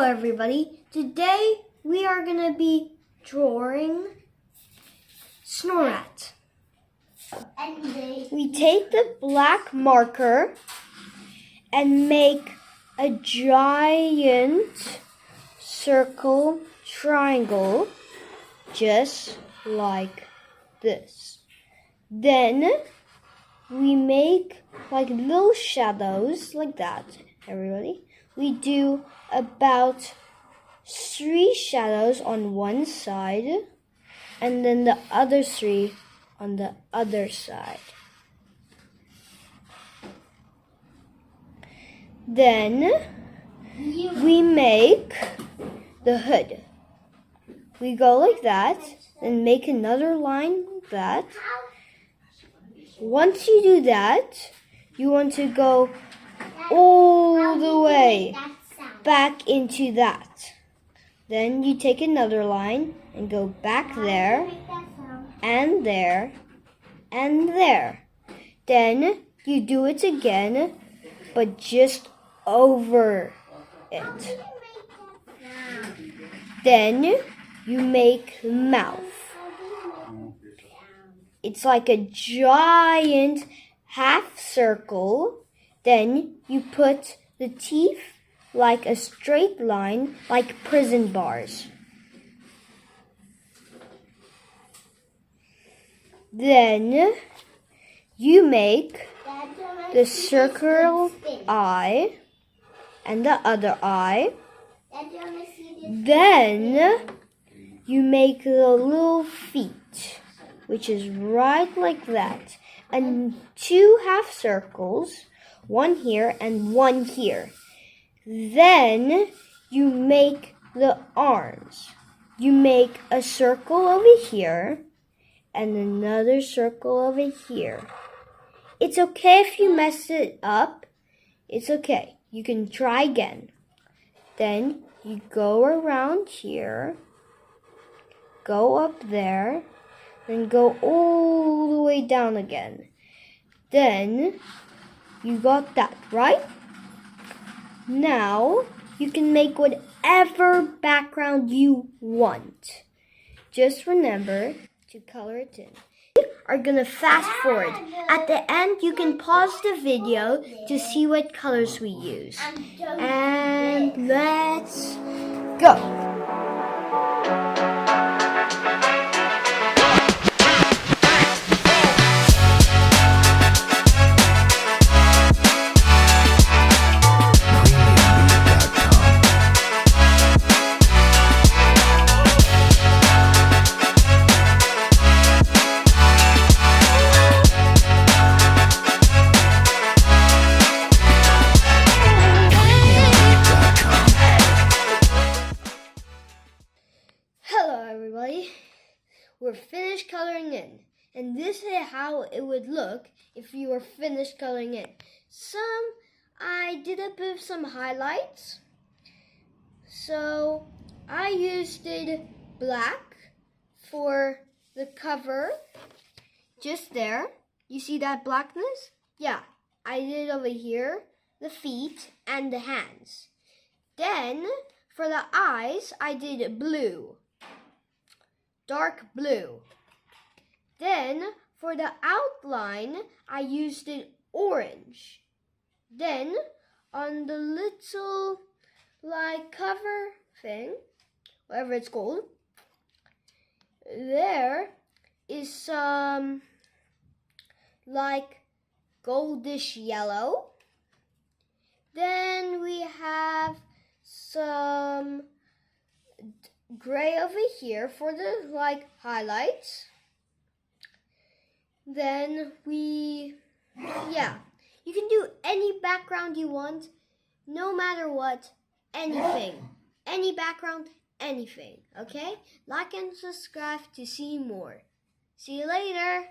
everybody. Today we are going to be drawing Snorunt. We take the black marker and make a giant circle triangle just like this. Then we make like little shadows like that, everybody. We do about 3 shadows on one side and then the other 3 on the other side. Then we make the hood. We go like that and make another line like that. Once you do that, you want to go all the way back into that. Then you take another line and go back there and there and there. Then you do it again, but just over it. Then you make the mouth. It's like a giant half circle. Then you put the teeth like a straight line, like prison bars. Then you make the circle eye and the other eye. Then you make the little feet, which is right like that. And 2 half circles, one here and one here. Then you make the arms. You make a circle over here and another circle over here. It's okay if you mess it up. It's okay. You can try again. Then you go around here, go up there, then go all the way down again. Then you got that, right? Now you can make whatever background you want. Just remember to color it in. We are gonna fast forward. At the end, you can pause the video to see what colors we use. And let's go. Everybody, we're finished coloring in, and this is how it would look if you were finished coloring in. I did a bit of some highlights, so I used black for the cover, just there. You see that blackness? Yeah, I did over here, the feet and the hands. Then for the eyes, I did blue. Dark blue. Then for the outline, I used it orange. Then on the little like cover thing, whatever it's called, there is some like goldish yellow. Then we have some gray over here for the like highlights. Then you can do any background you want, no matter what, anything, any background, anything, okay? Like and subscribe to see more. See you later.